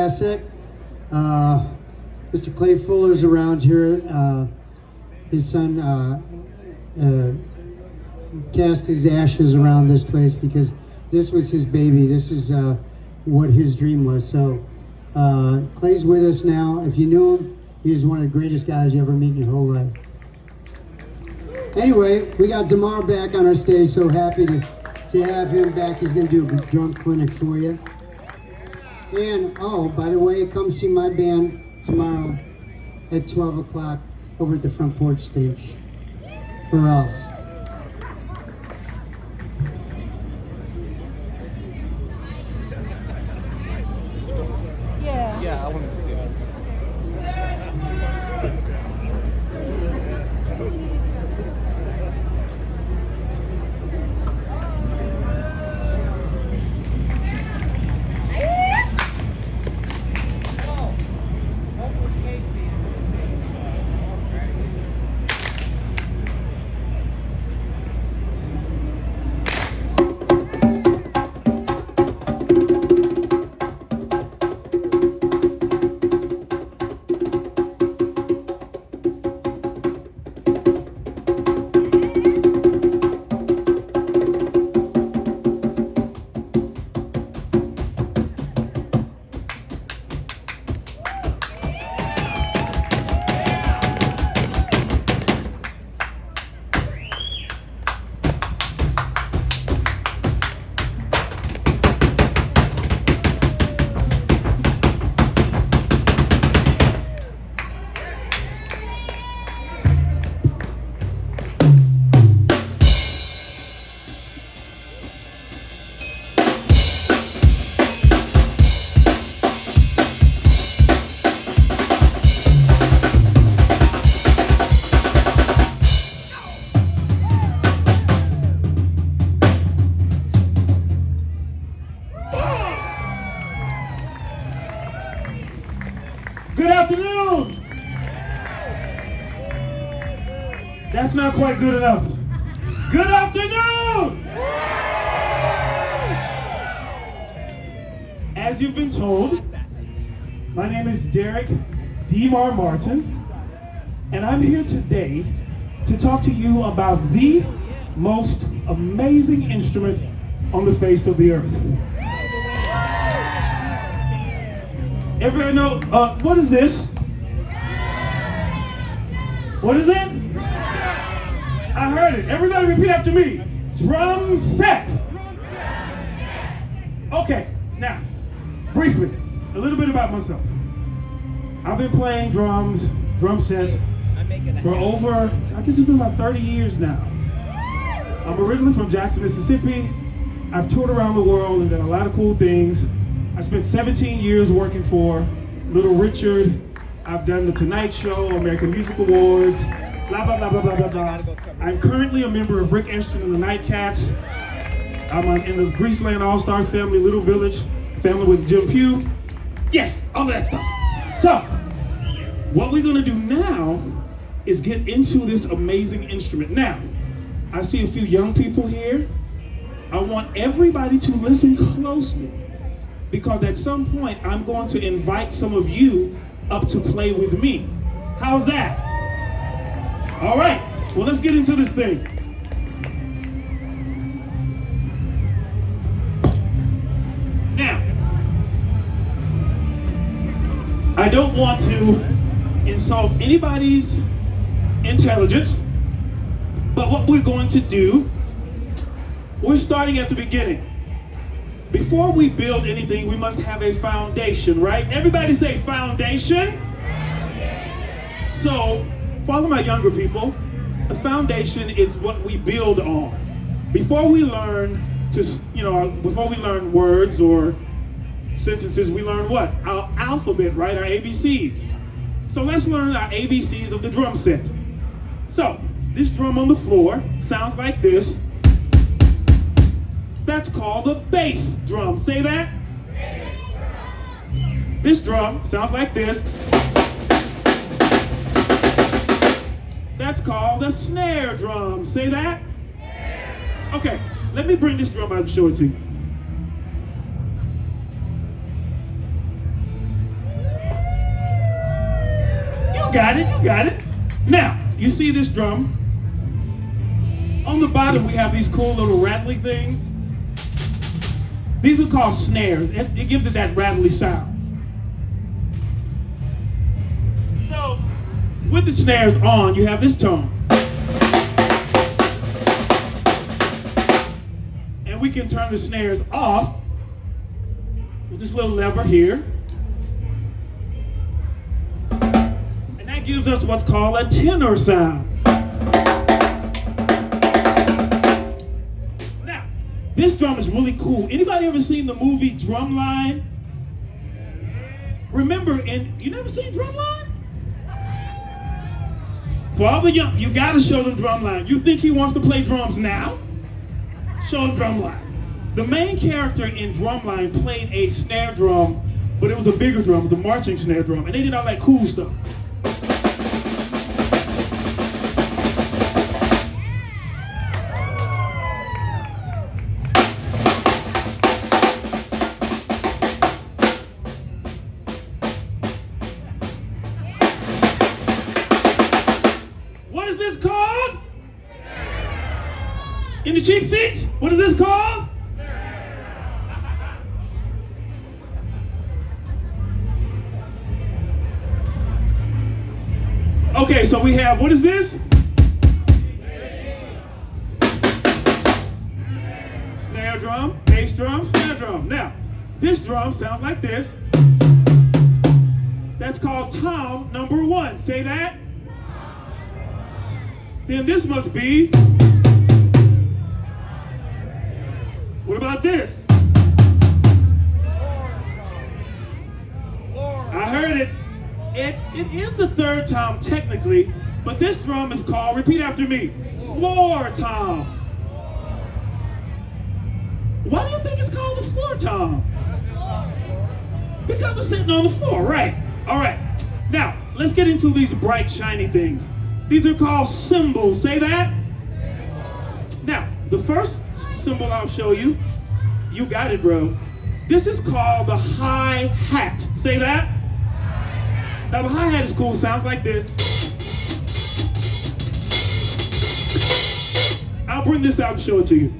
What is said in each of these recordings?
Classic. Mr. Clay Fuller's around here. His son cast his ashes around this place because this was his baby. This is what his dream was. So Clay's with us now. If you knew him, he was one of the greatest guys you ever meet in your whole life. Anyway, we got Damar back on our stage, so happy to have him back. He's going to do a drum clinic for you. And, oh, by the way, come see my band tomorrow at 12 o'clock over at the front porch stage. Or else. Yeah, I wanted to see us. Good afternoon! That's not quite good enough. Good afternoon! As you've been told, my name is Derrick Demar Martin, and I'm here today to talk to you about the most amazing instrument on the face of the earth. Everybody know, what is this? What is it? I heard it. Everybody repeat after me. Drum set. Okay, now, briefly, a little bit about myself. I've been playing drums, drum sets, for over, I guess it's been about 30 years now. I'm originally from Jackson, Mississippi. I've toured around the world and done a lot of cool things. I spent 17 years working for Little Richard. I've done The Tonight Show, American Music Awards, blah, blah, blah, blah, blah, blah, blah. I'm currently a member of Rick Ashton and the Nightcats. I'm in the Greaseland All-Stars family, Little Village family with Jim Pugh. Yes, all of that stuff. So, what we're gonna do now is get into this amazing instrument. Now, I see a few young people here. I want everybody to listen closely, because at some point, I'm going to invite some of you up to play with me. How's that? All right, well, let's get into this thing. Now, I don't want to insult anybody's intelligence, but what we're going to do, we're starting at the beginning. Before we build anything, we must have a foundation, right? Everybody say foundation. So, for all of my younger people, a foundation is what we build on. Before we learn before we learn words or sentences, we learn what? Our alphabet, right? Our ABCs. So let's learn our ABCs of the drum set. So, this drum on the floor sounds like this. That's called the bass drum. Say that. Bass drum. This drum sounds like this. That's called the snare drum. Say that. Snare. Okay, let me bring this drum out and show it to you. You got it, you got it. Now, you see this drum? On the bottom, we have these cool little rattly things. These are called snares. It gives it that rattly sound. So, with the snares on, you have this tone. And we can turn the snares off with this little lever here. And that gives us what's called a tenor sound. Now, this drum is really cool. Anybody ever seen the movie Drumline? Remember, you never seen Drumline? For all the young, you gotta show them Drumline. You think he wants to play drums now? Show him Drumline. The main character in Drumline played a snare drum, but it was a bigger drum, it was a marching snare drum, and they did all that cool stuff. What is this called? In the cheap seats? What is this called? Okay, so we have, what is this? Snare drum, bass drum, snare drum. Now, this drum sounds like this. That's called tom number 1. Say that. Then this must be. What about this? I heard it. It is the third tom technically, but this drum is called, repeat after me, floor tom. Why do you think it's called the floor tom? Because it's sitting on the floor, right? All right. Now, let's get into these bright, shiny things. These are called cymbals. Say that. Now, the first cymbal I'll show you, you got it, bro. This is called the hi-hat. Say that. Now, the hi-hat is cool. Sounds like this. I'll bring this out and show it to you.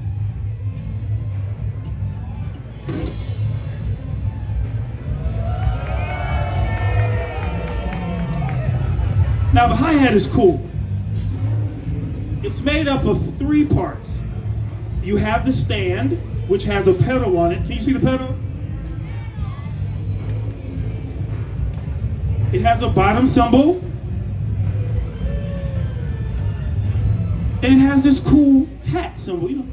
Now, the hi-hat is cool. It's made up of 3 parts. You have the stand, which has a pedal on it. Can you see the pedal? It has a bottom cymbal. And it has this cool hat cymbal, you know.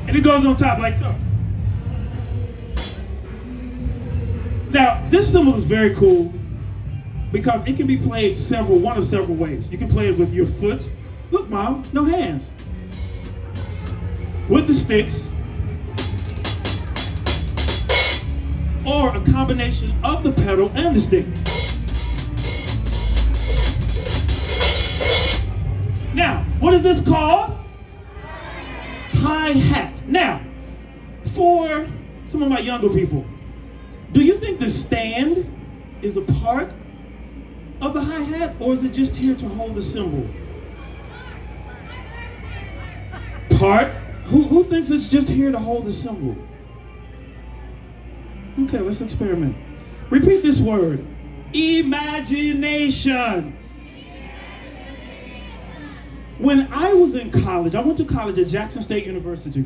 And it goes on top like so. Now, this cymbal is very cool because it can be played one of several ways. You can play it with your foot. Look, Mom, no hands. With the sticks. Or a combination of the pedal and the stick. Now, what is this called? Hi-hat. Now, for some of my younger people, do you think the stand is a part of the hi-hat, or is it just here to hold the cymbal? Part? Who thinks it's just here to hold the cymbal? Okay, let's experiment. Repeat this word. Imagination. When I was in college, I went to college at Jackson State University,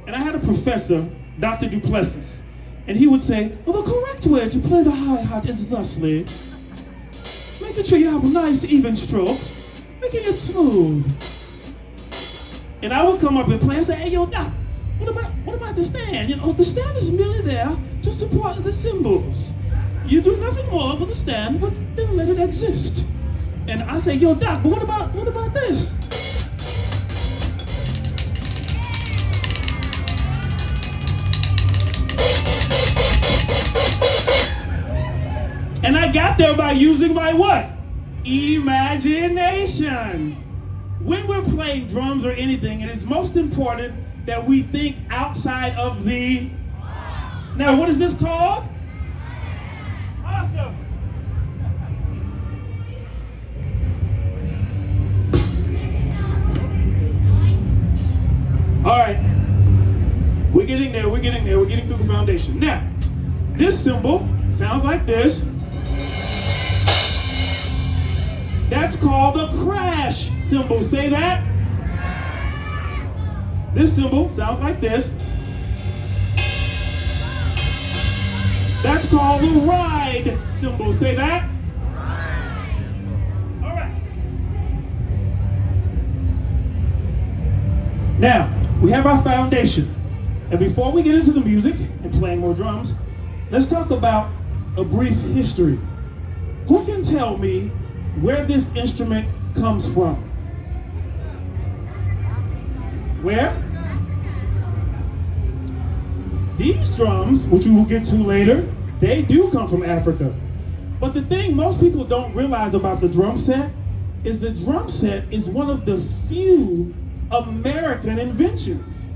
and I had a professor, Dr. Duplessis, and he would say, well, the correct way to play the hi-hat is thusly, making sure you have nice even strokes, making it smooth. And I would come up and play and say, hey, yo, Doc, what about the stand? You know, the stand is merely there to support the cymbals. You do nothing more with the stand, but then let it exist. And I say, yo, Doc, but what about this? And I got there by using my what? Imagination. When we're playing drums or anything, it is most important that we think outside of the... Now, what is this called? All right. We're getting there, we're getting there, we're getting through the foundation. Now, this symbol sounds like this. That's called the crash symbol. Say that. This symbol sounds like this. That's called the ride symbol. Say that. All right. Now, we have our foundation. And before we get into the music and playing more drums, let's talk about a brief history. Who can tell me where this instrument comes from? Where? These drums, which we will get to later, they do come from Africa. But the thing most people don't realize about the drum set is the drum set is one of the few American inventions.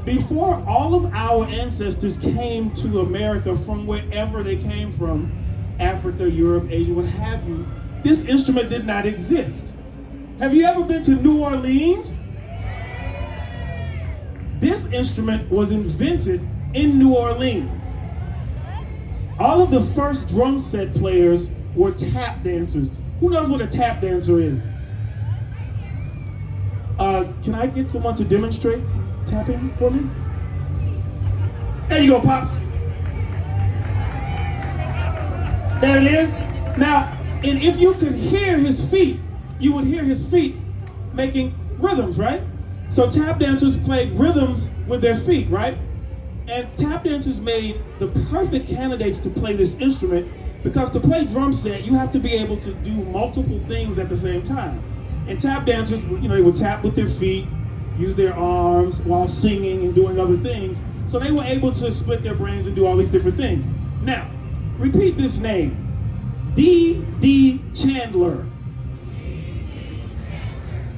Before all of our ancestors came to America from wherever they came from, Africa, Europe, Asia, what have you, this instrument did not exist. Have you ever been to New Orleans? This instrument was invented in New Orleans. All of the first drum set players were tap dancers. Who knows what a tap dancer is? Can I get someone to demonstrate tapping for me? There you go, Pops. There it is. Now, and if you could hear his feet, you would hear his feet making rhythms, right? So tap dancers played rhythms with their feet, right? And tap dancers made the perfect candidates to play this instrument because to play drum set, you have to be able to do multiple things at the same time. And tap dancers, they would tap with their feet, use their arms while singing and doing other things. So they were able to split their brains and do all these different things. Now, repeat this name. D.D. Chandler.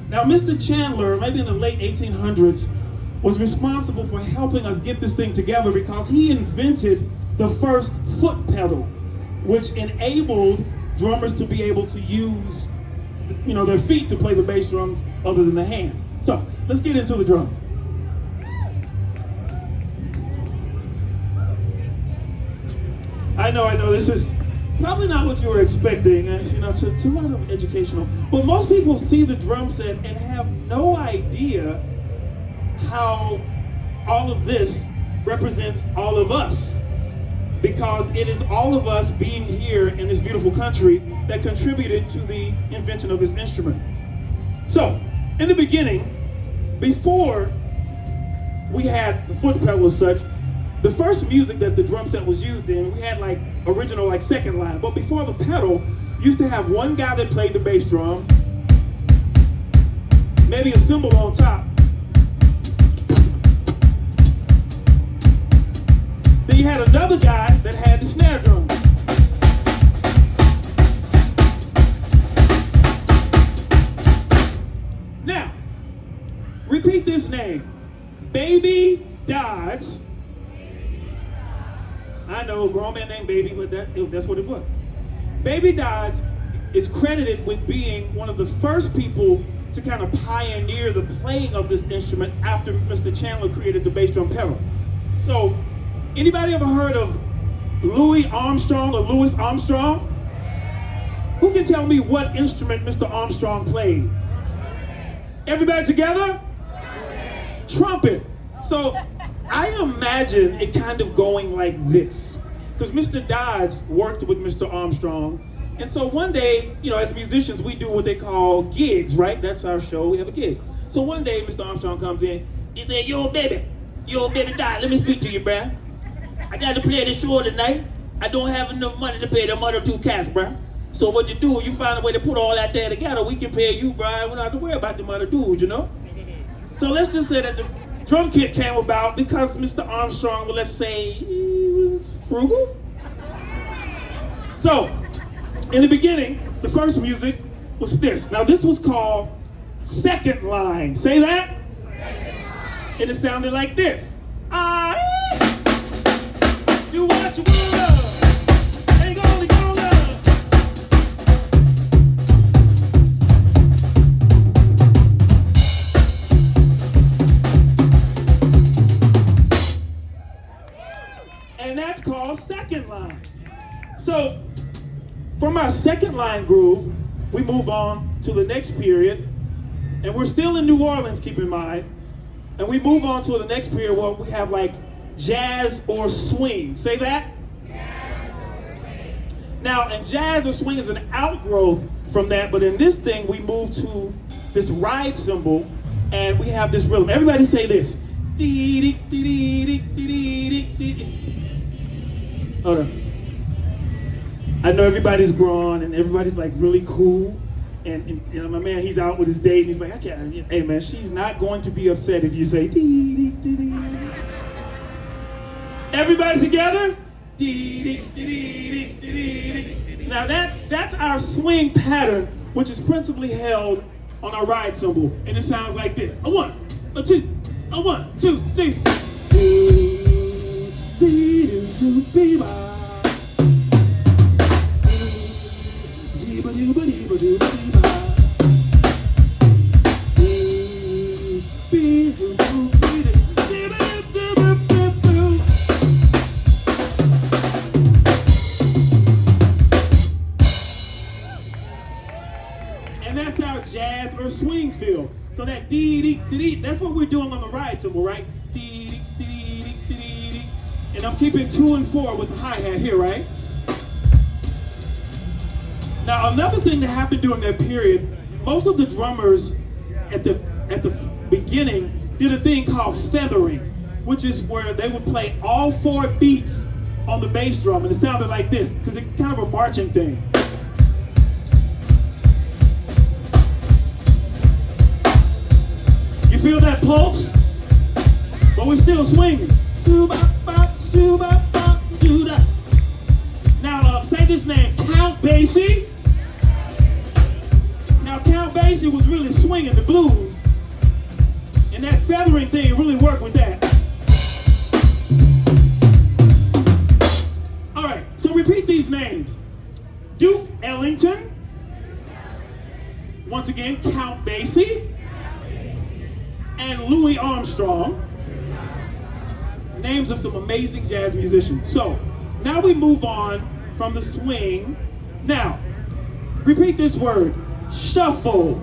Now, Mr. Chandler, maybe in the late 1800s, was responsible for helping us get this thing together because he invented the first foot pedal, which enabled drummers to be able to use, their feet to play the bass drums other than the hands. So, let's get into the drums. I know, this is probably not what you were expecting, it's a lot of educational. But most people see the drum set and have no idea how all of this represents all of us. Because it is all of us being here in this beautiful country that contributed to the invention of this instrument. So, in the beginning, before we had the foot pedal as such, the first music that the drum set was used in, we had original second line. But before the pedal, used to have one guy that played the bass drum, maybe a cymbal on top. Then you had another guy that had the snare drum. Now, repeat this name. Baby Dodds. I know, a grown man named Baby, but that's what it was. Baby Dodds is credited with being one of the first people to kind of pioneer the playing of this instrument after Mr. Chandler created the bass drum pedal. So, anybody ever heard of Louis Armstrong or Louis Armstrong? Who can tell me what instrument Mr. Armstrong played? Everybody together? Trumpet. So I imagine it kind of going like this. Because Mr. Dodds worked with Mr. Armstrong. And so one day, as musicians, we do what they call gigs, right? That's our show, we have a gig. So one day, Mr. Armstrong comes in, he said, yo, baby Dodds, let me speak to you, bruh. I got to play this show tonight. I don't have enough money to pay them other two cats, bruh. So what you do, you find a way to put all that there together. We can pay you, bruh. We don't have to worry about them other dudes, So let's just say that the drum kit came about because Mr. Armstrong, well, let's say he was frugal. So, in the beginning, the first music was this. Now this was called second line. Say that? Second line. And it sounded like this. Do what you wanna. Ain't gonna go and that's called second line. So from our second line groove, we move on to the next period, and we're still in New Orleans, keep in mind, and we move on to the next period where we have like jazz or swing. Say that? Jazz or swing. Now, and jazz or swing is an outgrowth from that, but in this thing, we move to this ride cymbal, and we have this rhythm. Everybody say this. Hold on. I know everybody's grown and everybody's like really cool. And you know, my man, he's out with his date and he's like, I can't, hey man, she's not going to be upset if you say dee dee dee dee. Everybody together? Dee dee dee dee dee dee. Now that's our swing pattern, which is principally held on our ride cymbal. And it sounds like this. A one, a two, a one, two, three. Dee dee doo doo ba. And that's our jazz or swing feel. So that dee dee dee dee, that's what we're doing on the ride cymbal, right? Dee dee dee dee dee dee. And I'm keeping 2 and 4 with the hi-hat here, right? Now, another thing that happened during that period, most of the drummers at the beginning did a thing called feathering, which is where they would play all 4 beats on the bass drum, and it sounded like this, because it's kind of a marching thing. You feel that pulse? But we're still swinging. Now, say this name, Count Basie. Now, Count Basie was really swinging the blues, and that feathering thing really worked with that. All right, so repeat these names. Duke Ellington. Once again, Count Basie. And Louis Armstrong. Names of some amazing jazz musicians. So, now we move on from the swing. Now, repeat this word. Shuffle.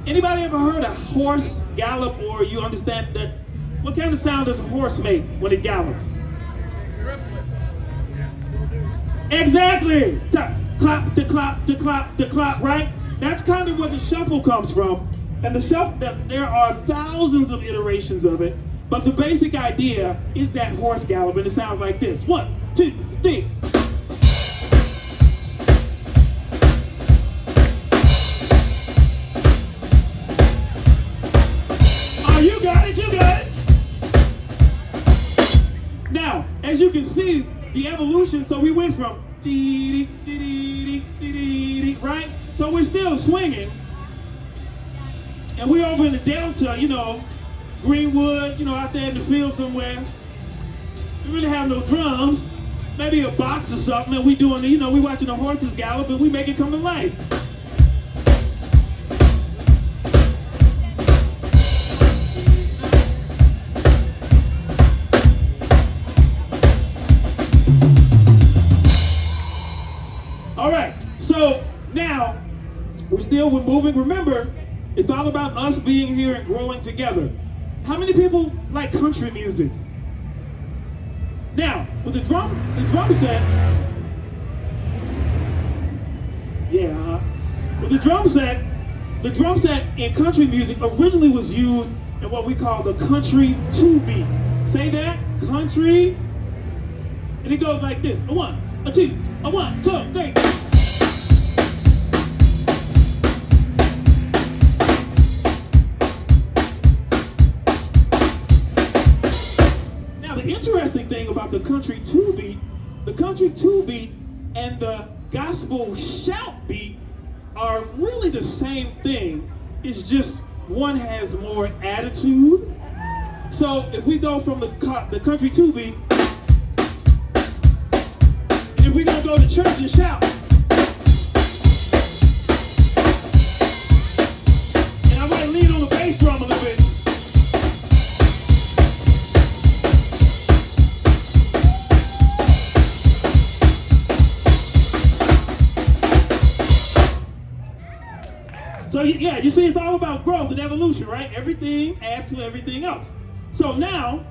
Anybody ever heard a horse gallop, or you understand that? What kind of sound does a horse make when it gallops? Exactly. Clap, the clap, the clap, the clap, right? That's kind of where the shuffle comes from. And the shuffle, there are thousands of iterations of it, but the basic idea is that horse gallop, and it sounds like this. 1, 2, 3. You got it, you got it. Now, as you can see, the evolution, so we went from dee dee dee dee dee dee, right? So we're still swinging. And we're over in the Delta, you know, Greenwood, you know, out there in the field somewhere. We really have no drums, maybe a box or something, and we doing, you know, we watching the horses gallop and we make it come to life. All right, so now we're moving. Remember, it's all about us being here and growing together. How many people like country music? Now, with the drum set, with the drum set in country music originally was used in what we call the country 2-beat. Say that, country, and it goes like this: a 1, a 2, a 1, 2, 3. The interesting thing about the country 2-beat, and the gospel shout beat are really the same thing. It's just one has more attitude. So if we go from the country 2-beat, and if we're gonna go to church and shout, and I'm gonna lean on the bass drum a little bit. you see, it's all about growth and evolution, right? Everything adds to everything else. So now,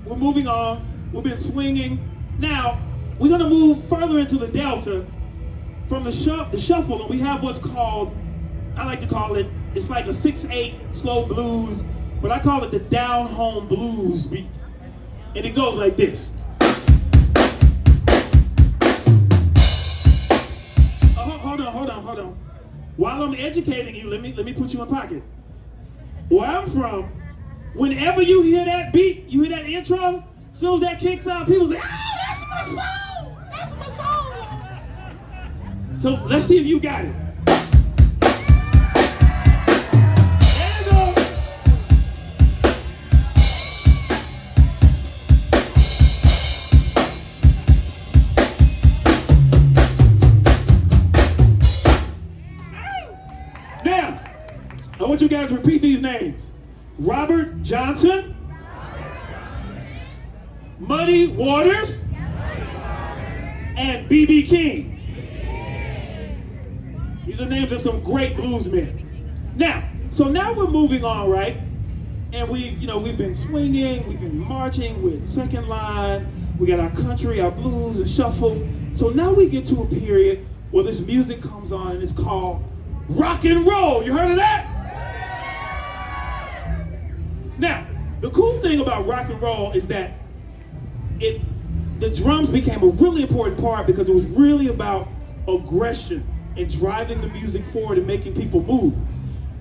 we're moving on. We've been swinging. Now, we're gonna move further into the delta from the shuffle, and we have what's called, I like to call it, it's like a 6/8 slow blues, but I call it the down home blues beat. And it goes like this. Hold on. While I'm educating you, let me put you in pocket. Where I'm from, whenever you hear that beat, you hear that intro, as soon as that kicks out, people say, "Oh, that's my song! That's my song!" So let's see if you got it. There you go. Now, I want you guys to repeat these names. Robert Johnson. Muddy Waters. And B.B. King. These are names of some great bluesmen. Now we're moving on, right? And we've been swinging, we've been marching with second line, we got our country, our blues, and shuffle. So now we get to a period where this music comes on and it's called rock and roll. You heard of that? Now, the cool thing about rock and roll is that the drums became a really important part because it was really about aggression and driving the music forward and making people move.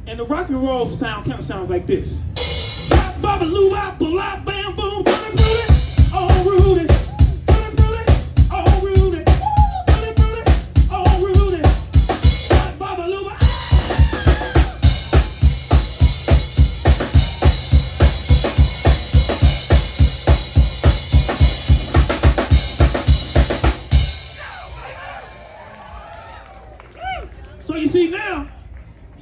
And the rock and roll sound kind of sounds like this. Bop-bop-a-loo, bop-a-lop, bam, boom, turn it fruity, oh, Rudy. Turn it fruity, oh, Rudy. Turn it fruity, oh, Rudy. Bop-bop-a-loo, bop. So you see now,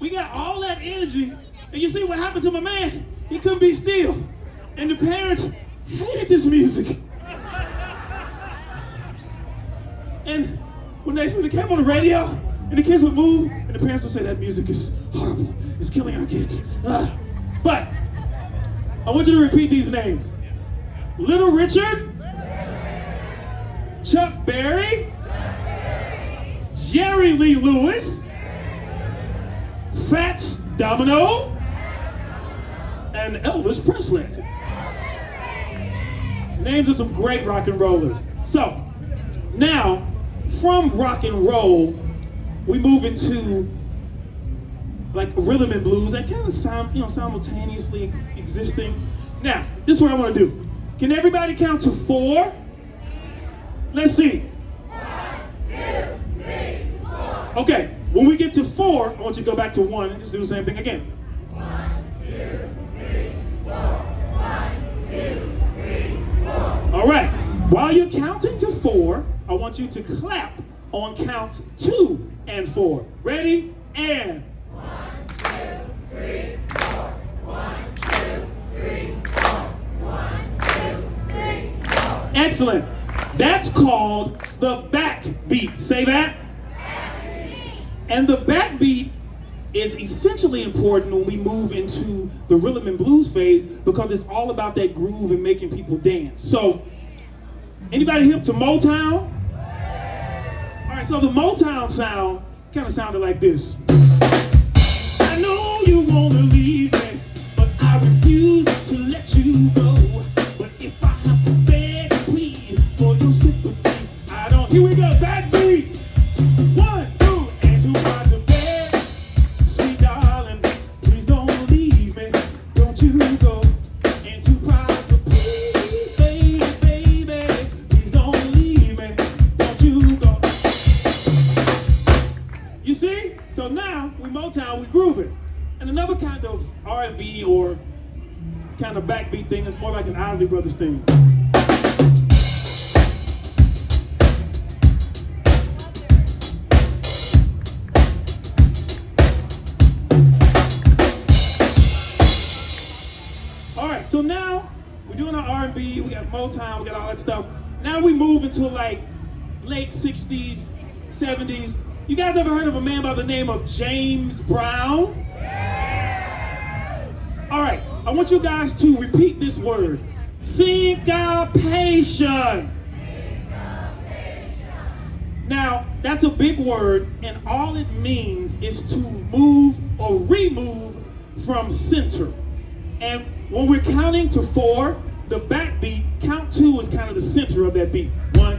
we got all that energy, and you see what happened to my man? He couldn't be still. And the parents hated this music. And when they came on the radio, and the kids would move, and the parents would say, that music is horrible, it's killing our kids. But I want you to repeat these names. Little Richard, Chuck Berry, Jerry Lee Lewis, Fats Domino, and Elvis Presley. Names of some great rock and rollers. So, now, from rock and roll, we move into like rhythm and blues that kind of sound, simultaneously existing. Now, this is what I want to do. Can everybody count to 4? Let's see. 1, 2, 3, 4. Okay, when we get to 4, I want you to go back to 1 and just do the same thing again. 1, 2, 3, 4. 1, 2, 3, 4. All right, while you're counting to 4, I want you to clap on count 2 and 4. Ready? And 1, 2, 3, 4. 1, 2, 3, 4. 1, 2, 3, 4. excellent. That's called the backbeat. Say that. And the backbeat is essentially important when we move into the rhythm and blues phase because it's all about that groove and making people dance. So, anybody hip to Motown? All right, so the Motown sound kind of sounded like this. I know you want to leave me, but I refuse to let you go. But if I have to beg and plead for your sympathy, I don't. Here we go, backbeat. 1, 2, and 2 parts of bed. Sweet darling, please don't leave me. Don't you go. And 2 parts of please, baby, please don't leave me. Don't you go. You see? So now we Motown, we grooving. And another kind of R&B or kind of backbeat thing is more like an Isley Brothers thing. All right, so now we're doing our R&B, we got Motown, we got all that stuff. Now we move into like late 60s, 70s. You guys ever heard of a man by the name of James Brown? Yeah. want you guys to repeat this word. Syncopation. Now, that's a big word, and all it means is to move or remove from center. And when we're counting to 4, the backbeat, count 2 is kind of the center of that beat. 1,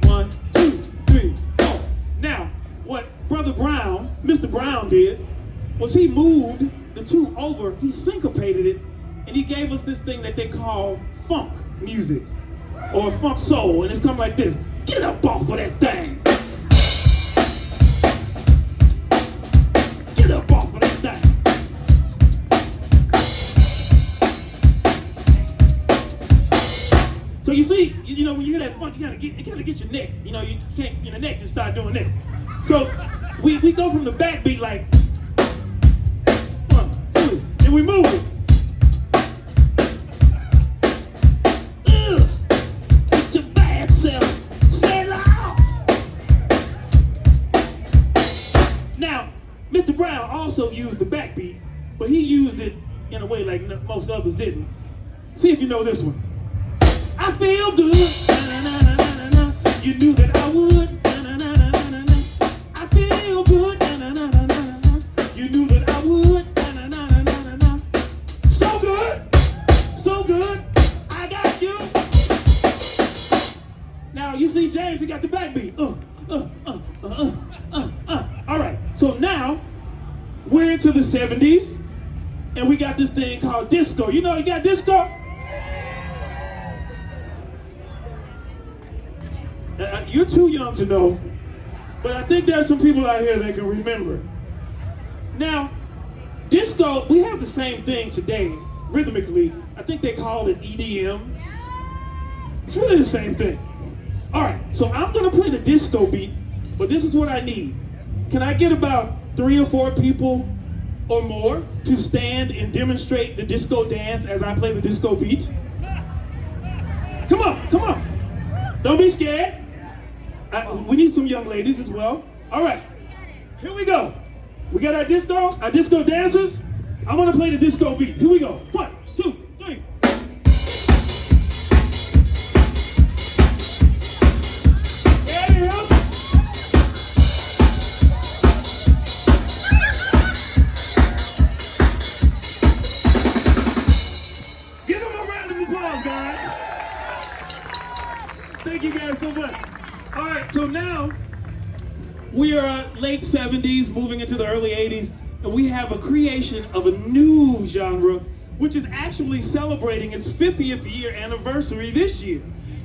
1, 2, 3, 4. Now, what Brother Brown, Mr. Brown did, was he moved the 2 over, he syncopated it, and he gave us this thing that they call funk music, or funk soul, and it's come like this. Get up off of that thing. Get up off of that thing. So you see, you know, when you hear that funk, it kind of get your neck. You know, you can't, your neck just start doing this. So we go from the backbeat like 1, 2, and we move it. Get your bad self. Say loud. Now, Mr. Brown also used the backbeat, but he used it in a way like most others didn't. See if you know this one. I feel good. Na, na, na, na, na, na. You knew that I would. Na, na, na, na, na, na. I feel good. Na, na, na, na, na, na. You knew that I would. Na, na, na, na, na, na. So good. So good. I got you. Now you see James, he got the backbeat. All right. So now we're into the 70s, and we got this thing called disco. You know, you got disco. You're too young to know, but I think there's some people out here that can remember. Now, disco, we have the same thing today, rhythmically. I think they call it EDM. It's really the same thing. All right, so I'm gonna play the disco beat, but this is what I need. Can I get about 3 or 4 people or more to stand and demonstrate the disco dance as I play the disco beat? Come on, come on. Don't be scared. We need some young ladies as well. All right, here we go. We got our disco dancers. I want to play the disco beat. Here we go. 1, 2, 3. Give them a round of applause, guys. Thank you guys so much. All right, so now we are late 70s, moving into the early 80s, and we have a creation of a new genre, which is actually celebrating its 50th year anniversary this year,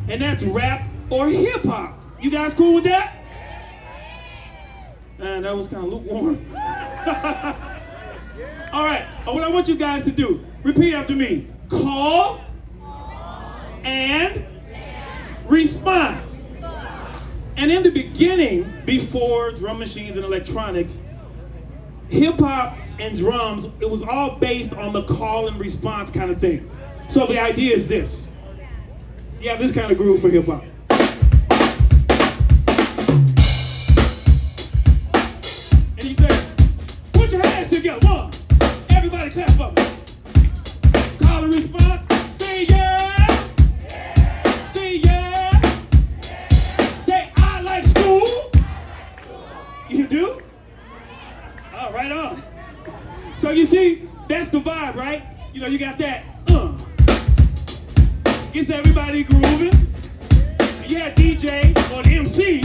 and that's rap or hip hop. You guys cool with that? And that was kind of lukewarm. All right, what I want you guys to do, repeat after me. Call and response. And in the beginning, before drum machines and electronics, hip hop and drums, it was all based on the call and response kind of thing. So the idea is this. You have this kind of groove for hip hop. And you say, put your hands together. 1, everybody clap for me. Call and response, say yeah. Say yeah. You do? Oh, right on. So you see, that's the vibe, right? You know, you got that, gets everybody grooving. And you had DJ or the MC.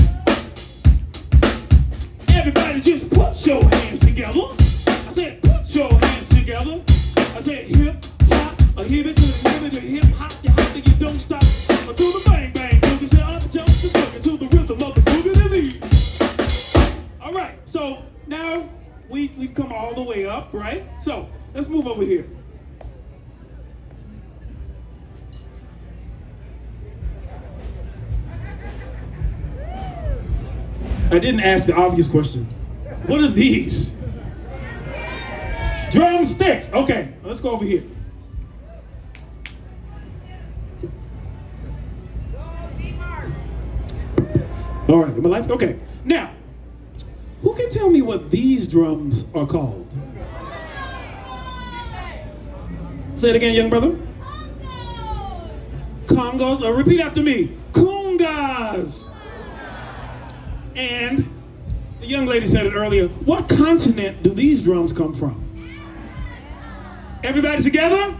Everybody just put your hands together. I said, put your hands together. I said, hip hop, a hip it to the hip it to hip hop, you hop and you don't stop. Until the bang bang boogie, say up jump the boogie to the rhythm of the boogie to lead. All right, so now we've come all the way up, right? So let's move over here. I didn't ask the obvious question. What are these? Drumsticks. Okay, let's go over here. All right, my life. Okay, now. Who can tell me what these drums are called? Say it again, young brother. Congos. Repeat after me. Congas. And the young lady said it earlier. What continent do these drums come from? Everybody together?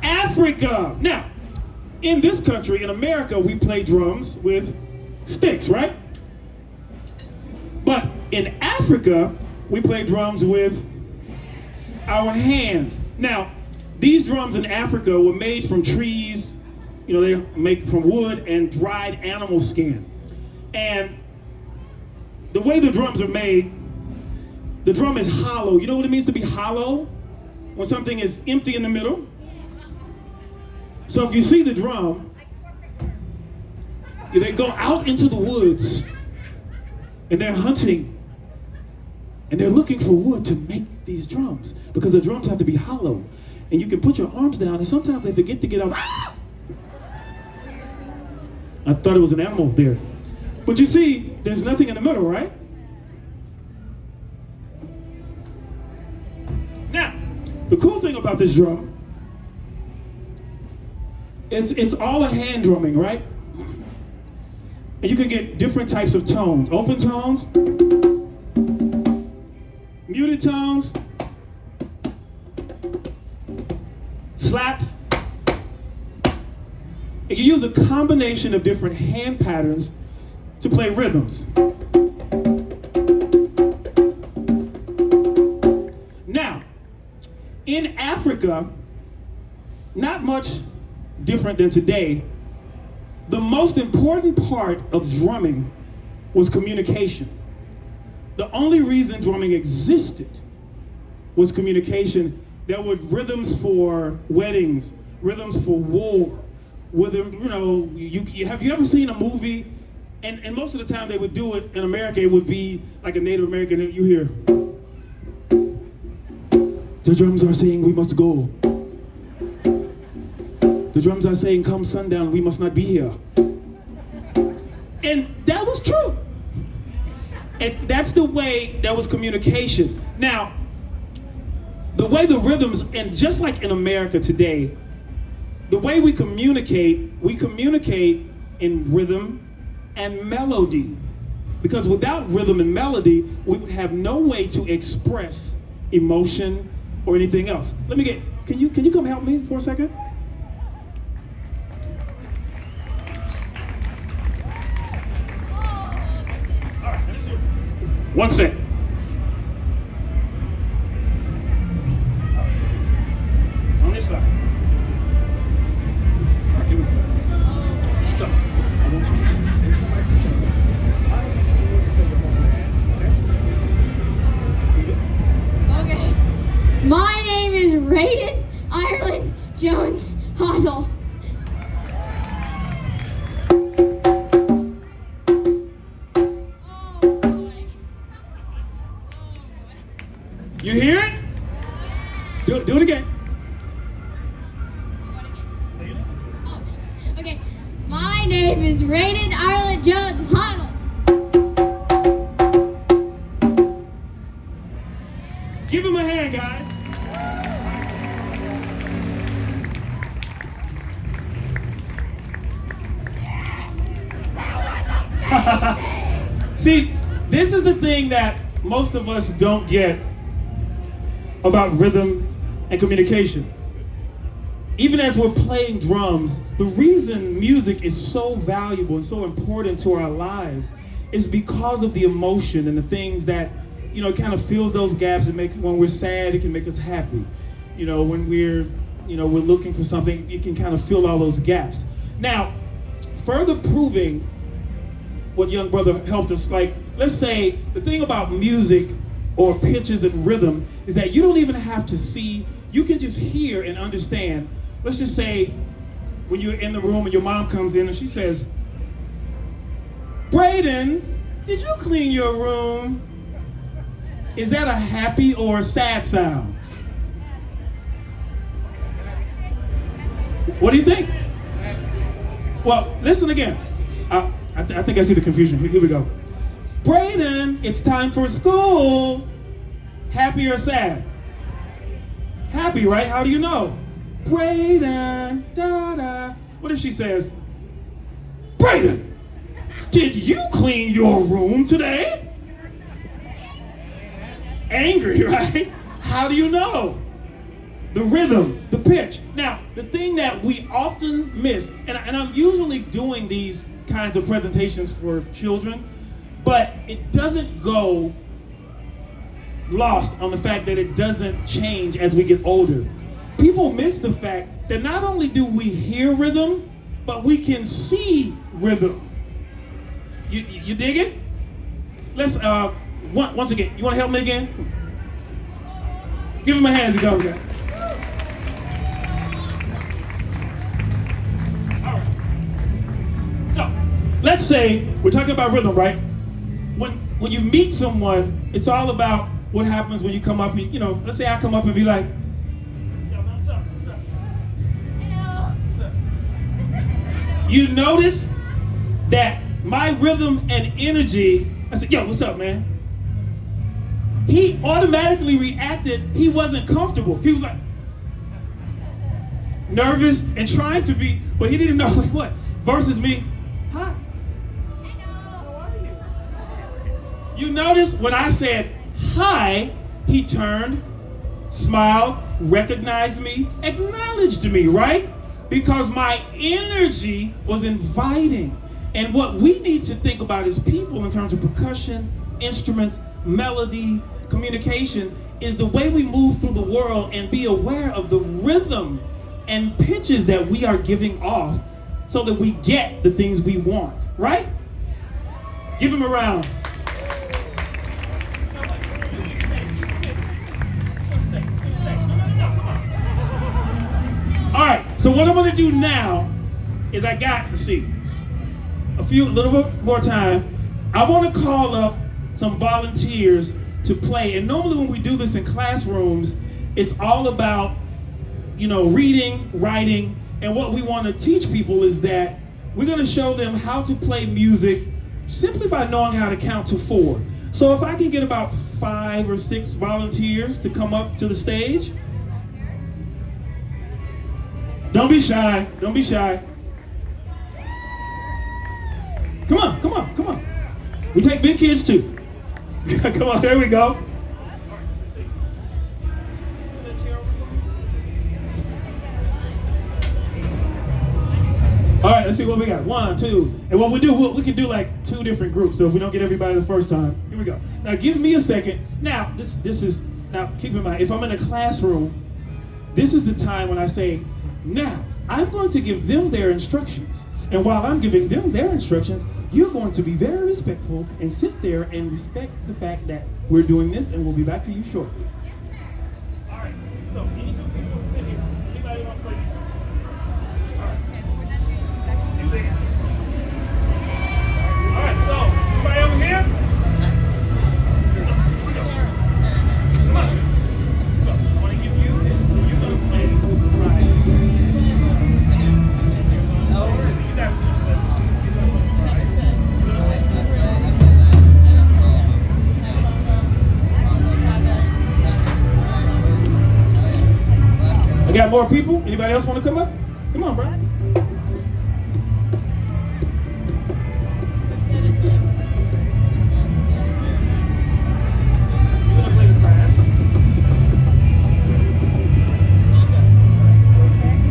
Africa. Now, in this country, in America, we play drums with sticks, right? But in Africa, we play drums with our hands. Now, these drums in Africa were made from trees, they make from wood and dried animal skin. And the way the drums are made, the drum is hollow. You know what it means to be hollow? When something is empty in the middle. So if you see the drum, they go out into the woods and they're hunting and they're looking for wood to make these drums because the drums have to be hollow. And you can put your arms down and sometimes they forget to get out. I thought it was an animal there. But you see, there's nothing in the middle, right? Now, the cool thing about this drum, it's all a hand drumming, right? And you can get different types of tones. Open tones, muted tones, slaps. You can use a combination of different hand patterns to play rhythms. Now, in Africa, not much different than today, the most important part of drumming was communication. The only reason drumming existed was communication. There were rhythms for weddings, rhythms for war, have you ever seen a movie? And most of the time they would do it in America, it would be like a Native American, you hear, the drums are saying we must go. The drums are saying come sundown, we must not be here. And that was true. And that's the way there was communication. Now, the way the rhythms, and just like in America today, the way we communicate in rhythm and melody. Because without rhythm and melody, we would have no way to express emotion or anything else. Can you come help me for a second? All right, one second. On this side. All right, here we go. So, I want you Okay. My name is Raiden Ireland Jones Hoddle. Oh boy. You hear it? Do it again. Oh, okay. My name is Raiden Ireland Jones Hoddle. Give him a hand, guys. See, this is the thing that most of us don't get about rhythm and communication. Even as we're playing drums, the reason music is so valuable and so important to our lives is because of the emotion and the things that, it kind of fills those gaps. It makes, when we're sad, it can make us happy. When we're looking for something, it can kind of fill all those gaps. Now, further proving what young brother helped us, let's say the thing about music or pitches and rhythm is that you don't even have to see, you can just hear and understand. Let's just say when you're in the room and your mom comes in and she says, Braden, did you clean your room? Is that a happy or a sad sound? What do you think? Well, listen again. I think I see the confusion. Here we go. Braden, it's time for school. Happy or sad? Happy, right? How do you know? Brayden, da-da. What if she says, Brayden, did you clean your room today? Angry, right? How do you know? The rhythm, the pitch. Now, the thing that we often miss, and I'm usually doing these kinds of presentations for children, but it doesn't go lost on the fact that it doesn't change as we get older. People miss the fact that not only do we hear rhythm, but we can see rhythm. You dig it? Let's, once again, you want to help me again? Give him a hand as he goes, guys. All right. So, let's say we're talking about rhythm, right? When you meet someone, it's all about what happens when you come up, you know, let's say I come up and be like, yo, man, what's up? What's up? Hello. What's up? You notice that my rhythm and energy, I said, yo, what's up, man? He automatically reacted, he wasn't comfortable. He was like, nervous and trying to be, but he didn't know like what. Versus me, hi. How are you? You notice when I said hi, he turned, smiled, recognized me, acknowledged me, right? Because my energy was inviting. And what we need to think about as people in terms of percussion, instruments, melody, communication, is the way we move through the world and be aware of the rhythm and pitches that we are giving off so that we get the things we want, right? Give him a round. All right, so what I'm gonna do now is let's see, a little bit more time. I wanna call up some volunteers to play. And normally when we do this in classrooms, it's all about, you know, reading, writing, and what we wanna teach people is that we're gonna show them how to play music simply by knowing how to count to 4. So if I can get about 5 or 6 volunteers to come up to the stage. Don't be shy, don't be shy. Come on, come on, come on. We take big kids too. Come on, there we go. All right, let's see what we got. 1, 2. And what we do, we can do like 2 different groups. So if we don't get everybody the first time, here we go. Now give me a second. Now, this is, now keep in mind, if I'm in a classroom, this is the time when I say, now, I'm going to give them their instructions. And while I'm giving them their instructions, you're going to be very respectful and sit there and respect the fact that we're doing this, and we'll be back to you shortly. All right, so any 2 people sit here. Anybody want to play? All right. You there. All right, so somebody over here? Come on. So I want to give you this, and you're going to play right. You guys switch lessons. I got more people. Anybody else want to come up? Come on, bro. You want to play the crash?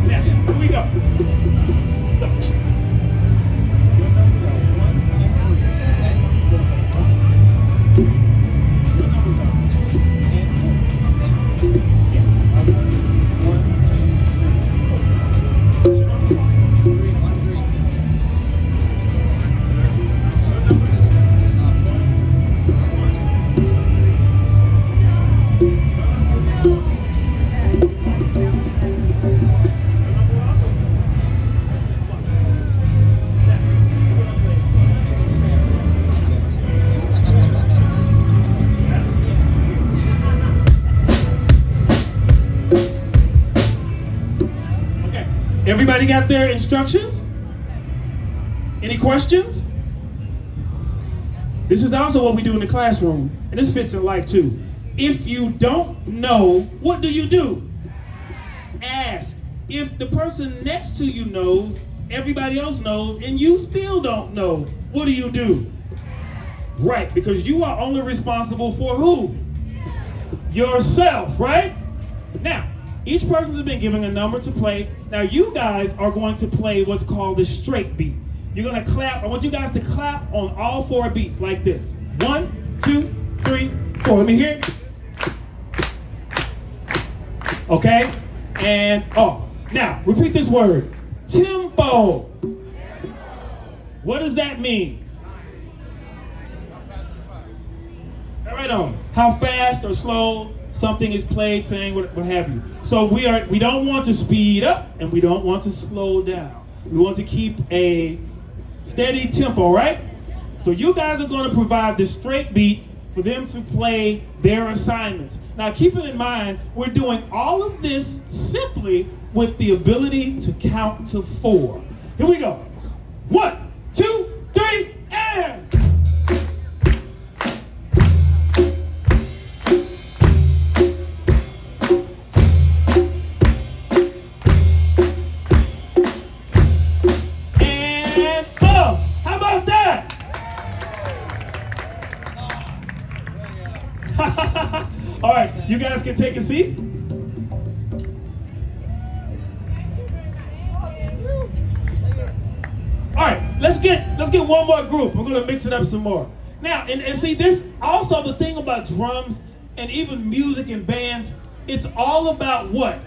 Now, here we go. So, your numbers are 1, 2. Your numbers are 2 and 4. Yeah, I want 1, 2, 3, 4. Your numbers are 3, 1, 3. Your number is 1. Okay. Everybody got their instructions? Any questions? This is also what we do in the classroom, and this fits in life too. If you don't know, what do? ask. If the person next to you knows, everybody else knows, and you still don't know, what do? Right, because you are only responsible for who? Yourself, right? Now, each person has been given a number to play. Now, you guys are going to play what's called the straight beat. You're going to clap. I want you guys to clap on all 4 beats like this. 1, 2, 3, 4. Let me hear it. Okay? And off. Now, repeat this word. Tempo. What does that mean? Right on. How fast or slow something is played, saying what have you. So we don't want to speed up and we don't want to slow down. We want to keep a steady tempo, right? So you guys are going to provide the straight beat for them to play their assignments. Now keep it in mind, we're doing all of this simply with the ability to count to 4. Here we go. 1, 2, 3, and... All right, you guys can take a seat. All right, let's get one more group. We're gonna mix it up some more. Now, and see, this also the thing about drums and even music and bands, it's all about what?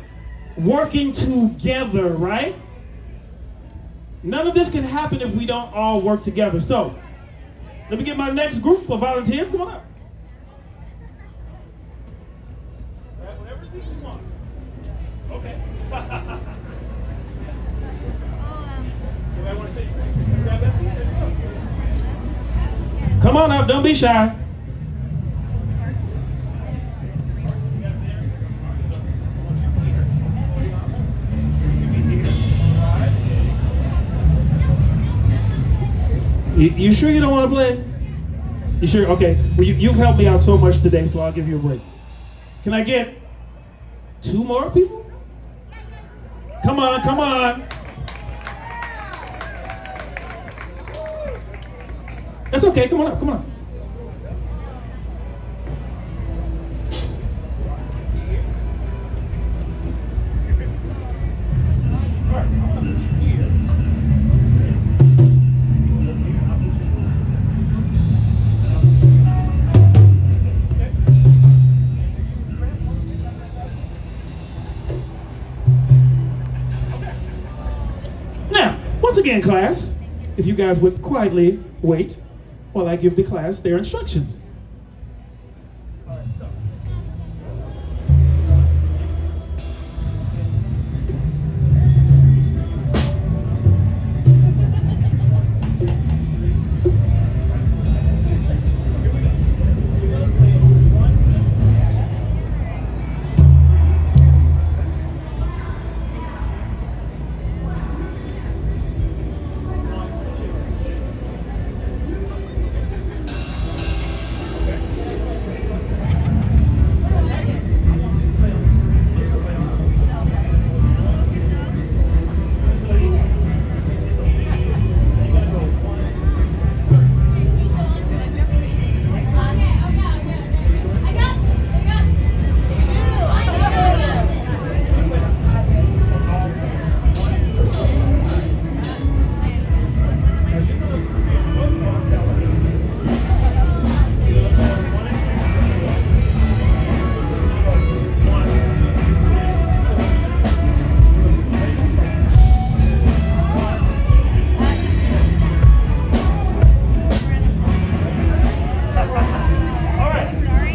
Working together, right? None of this can happen if we don't all work together. So, let me get my next group of volunteers. Come on up. Whatever seat you want. Okay. Anybody want to sit? Grab that seat. Come on up. Don't be shy. You sure you don't want to play? You sure? Okay. Well, you've helped me out so much today, so I'll give you a break. Can I get 2 more people? Come on, come on. That's okay. Come on up. Come on. Once again, class, if you guys would quietly wait while I give the class their instructions.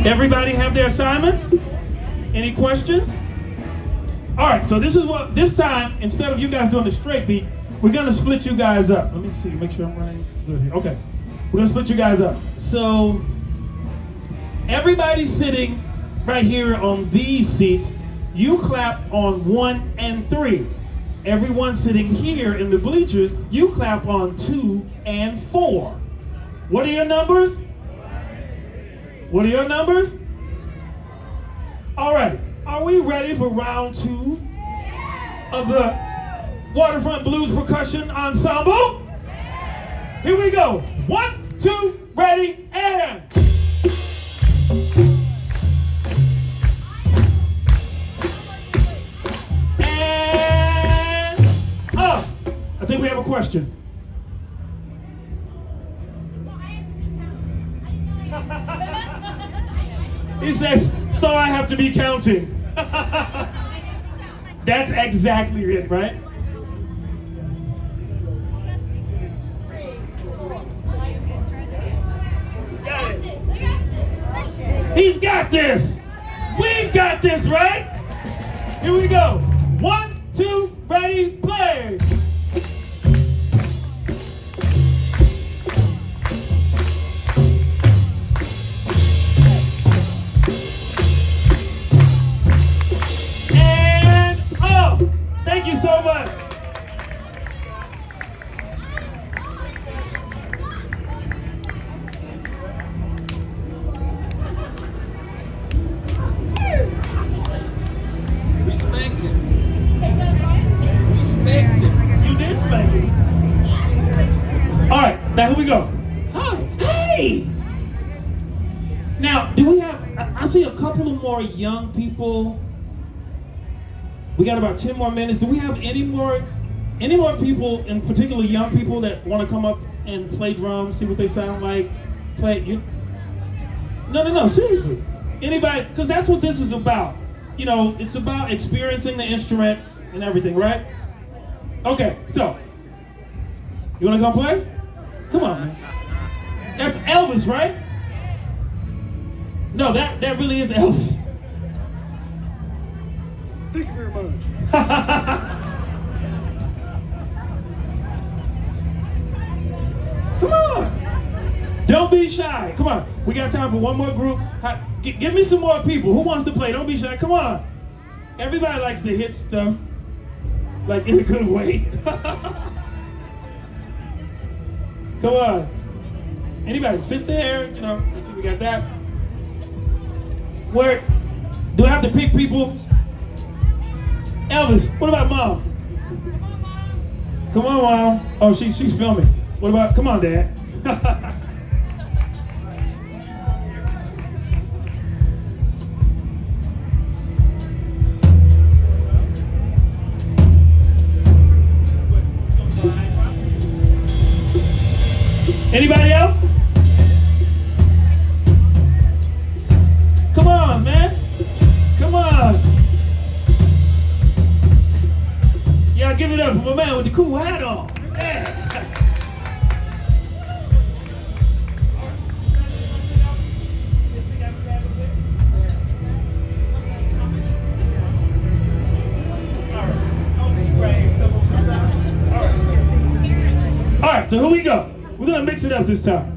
Everybody have their assignments? Any questions? All right, so this time, instead of you guys doing the straight beat, we're gonna split you guys up. Let me see, make sure I'm running good here. Okay, we're gonna split you guys up. So, everybody sitting right here on these seats, you clap on 1 and 3. Everyone sitting here in the bleachers, you clap on 2 and 4. What are your numbers? What are your numbers? All right, are we ready for round 2? of the Waterfront Blues Percussion Ensemble. Here we go. 1, 2, ready, and. And up. I think we have a question. He says, so I have to be counting. That's exactly it, right? Got it. He's got this. We've got this, right? Here we go. 1, 2, ready, play. Thank you so much. We spanked him. We spanked him. You did spank it. All right, now here we go. Hi. Hey. Now, do we have, I see a couple of more young people. We got about 10 more minutes. Do we have any more people, in particular young people, that want to come up and play drums, see what they sound like? No, seriously. Anybody, because that's what this is about. You know, it's about experiencing the instrument and everything, right? Okay, so, you want to come play? Come on, man. That's Elvis, right? No, that really is Elvis. Thank you very much. Come on. Don't be shy. Come on. We got time for one more group. Give me some more people. Who wants to play? Don't be shy. Come on. Everybody likes to hit stuff, like in a good way. Come on. Anybody? Sit there. You know, let's see, we got that. Where? Do I have to pick people? Elvis, what about Mom? Come on, Mom. Oh, she's filming. What about, come on, Dad. Anybody else? Come on, man. Come on. Yeah, give it up for my man with the cool hat on. Yeah. All right, so here we go. We're gonna mix it up this time.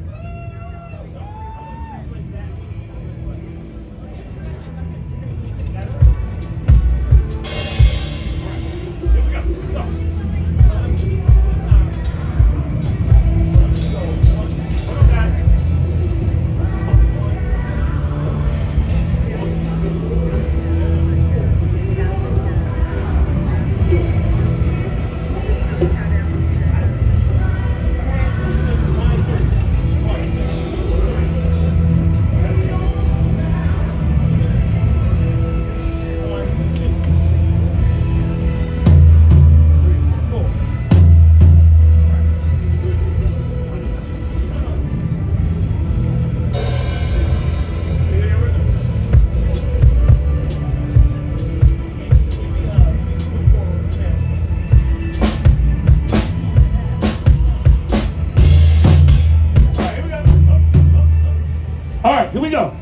Here we go.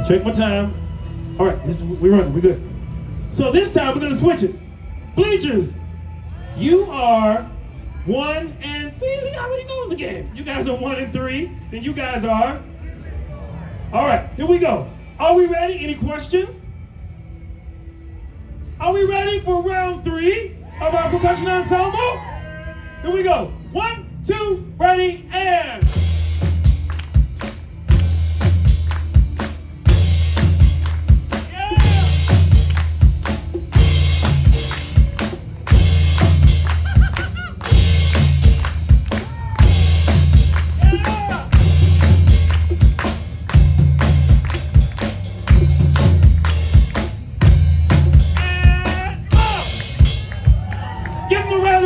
Check my time. All right, we're running. We're good. So this time we're gonna switch it. Bleachers, you are 1 and see, he already knows the game. You guys are 1 and 3. Then you guys are. All right, here we go. Are we ready? Any questions? Are we ready for round 3 of our percussion ensemble? Here we go. 1, 2, ready, and.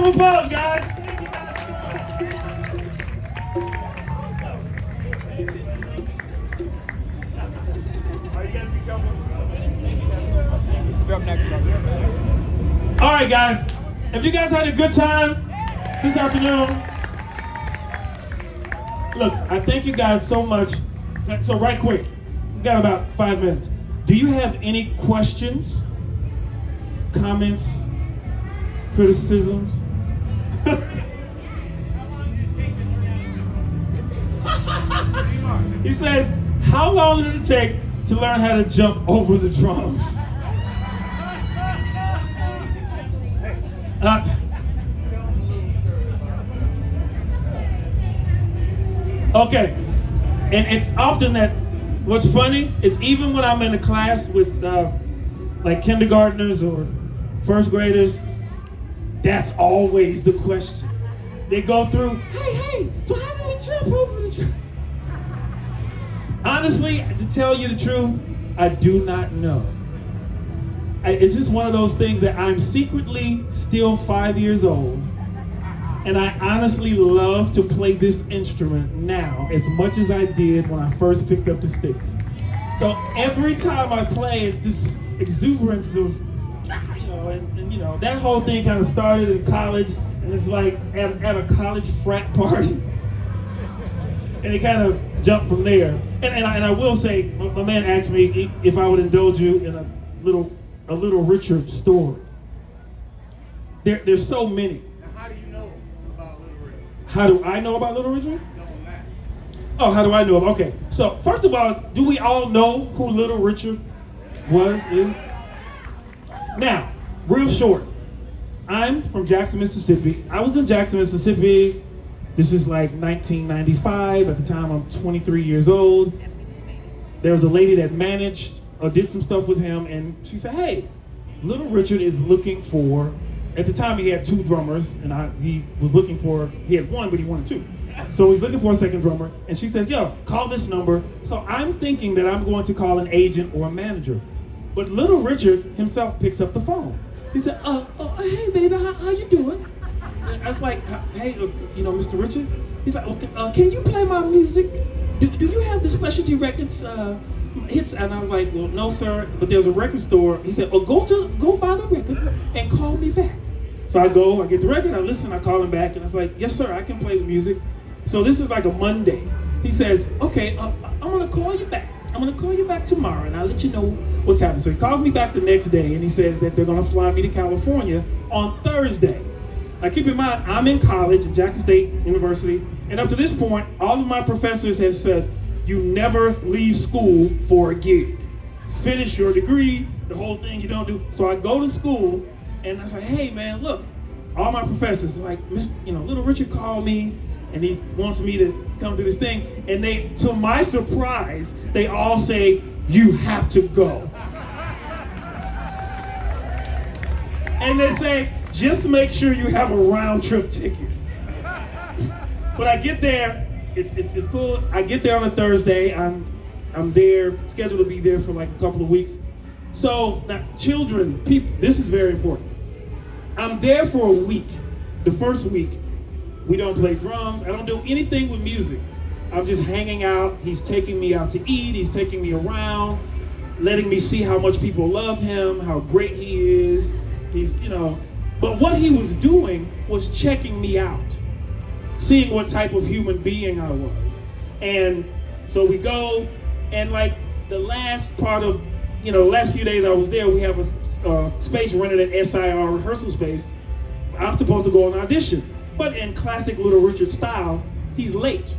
of applause, guys. All right, guys. If you guys had a good time this afternoon, look, I thank you guys so much. So right quick, we got about 5 minutes. Do you have any questions, comments, criticisms? He says, how long did it take to learn how to jump over the drums? Okay, and it's often that what's funny is even when I'm in a class with like kindergartners or first graders, that's always the question. They go through, hey, so how do we jump over the drums? Honestly, to tell you the truth, I do not know. It's just one of those things that I'm secretly still 5 years old, and I honestly love to play this instrument now as much as I did when I first picked up the sticks. So every time I play, it's this exuberance of, and that whole thing kind of started in college, and it's like at a college frat party, and it kind of jumped from there. And I will say, my man asked me if I would indulge you in a little Richard story. There's so many. Now, how do you know about Little Richard? How do I know about Little Richard? Tell them that. Oh, how do I know? Okay, so first of all, do we all know who Little Richard is? Now, real short. I'm from Jackson, Mississippi. I was in Jackson, Mississippi. This is like 1995. At the time, I'm 23 years old. There was a lady that managed or did some stuff with him, and she said, hey, Little Richard is looking for, at the time he had 2 drummers, and he had 1, but he wanted 2. So he's looking for a second drummer, and she says, yo, call this number. So I'm thinking that I'm going to call an agent or a manager. But Little Richard himself picks up the phone. He said, hey baby, how you doing? And I was like, hey, Mr. Richard? He's like, can you play my music? Do you have the specialty records hits? And I was like, well, no, sir, but there's a record store. He said, go buy the record and call me back. So I go, I get the record, I listen, I call him back, and I was like, yes, sir, I can play the music. So this is like a Monday. He says, okay, I'm gonna call you back. I'm gonna call you back tomorrow, and I'll let you know what's happening. So he calls me back the next day, and he says that they're gonna fly me to California on Thursday. Now keep in mind, I'm in college at Jackson State University, and up to this point, all of my professors have said, you never leave school for a gig. Finish your degree, the whole thing you don't do. So I go to school, and I was like, hey man, look, all my professors are like, Little Richard called me, and he wants me to come do this thing. And they, to my surprise, they all say, you have to go. And they say, just make sure you have a round trip ticket. But I get there, it's cool. I get there on a Thursday. I'm there, scheduled to be there for like a couple of weeks. So now, children, people, this is very important. I'm there for a week. The first week, we don't play drums. I don't do anything with music. I'm just hanging out. He's taking me out to eat. He's taking me around, letting me see how much people love him, how great he is. But what he was doing was checking me out, seeing what type of human being I was. And so we go, and like the last part of, the last few days I was there, we have a space rented at SIR rehearsal space. I'm supposed to go on audition, but in classic Little Richard style, he's late.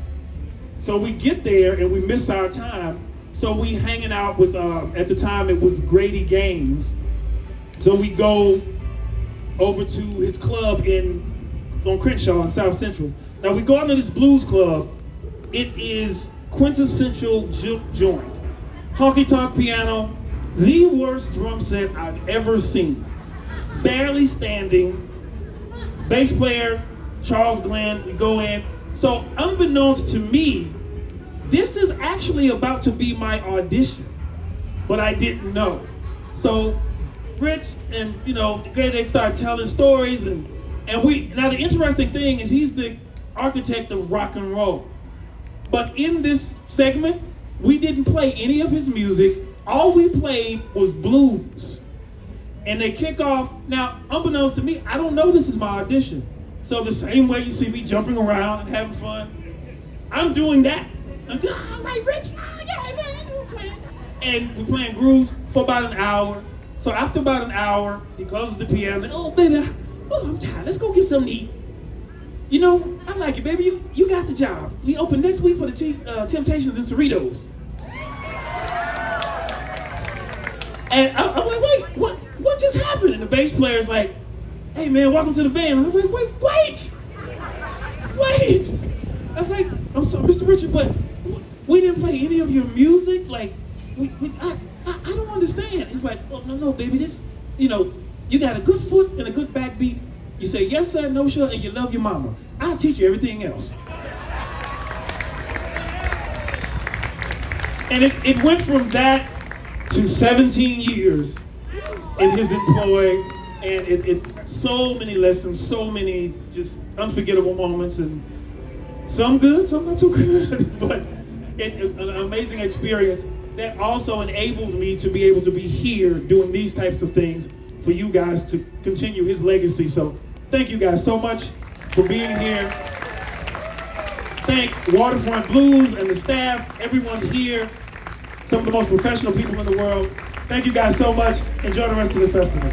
So we get there and we miss our time. So we hanging out with, at the time it was Grady Gaines. So we go over to his club on Crenshaw in South Central. Now we go into this blues club. It is quintessential juke joint. Honky-tonk piano, the worst drum set I've ever seen. Barely standing. Bass player, Charles Glenn, we go in. So unbeknownst to me, this is actually about to be my audition, but I didn't know. So Rich and, Grady, they start telling stories, and And now the interesting thing is he's the architect of rock and roll. But in this segment, we didn't play any of his music. All we played was blues. And they kick off, now, unbeknownst to me, I don't know this is my audition. So the same way you see me jumping around and having fun, I'm doing that. I'm doing, all right, Rich, we're playing. And we're playing grooves for about an hour. So after about an hour, he closes the piano, oh, baby, I'm tired, let's go get something to eat. You know, I like it, baby, you got the job. We open next week for the Temptations and Cerritos. And I'm like, wait, what just happened? And the bass player's like, hey man, welcome to the band. I'm like, wait. I was like, I'm sorry, Mr. Richard, but we didn't play any of your music. Like, I don't understand. It's like, oh, no, baby, this, you know, you got a good foot and a good backbeat. You say yes sir, no sir, and you love your mama. I'll teach you everything else. And it went from that to 17 years in his employ, and it so many lessons, so many just unforgettable moments, and some good, some not so good, but an amazing experience that also enabled me to be able to be here doing these types of things for you guys to continue his legacy. So thank you guys so much for being here. Thank Waterfront Blues and the staff, everyone here, some of the most professional people in the world. Thank you guys so much. Enjoy the rest of the festival.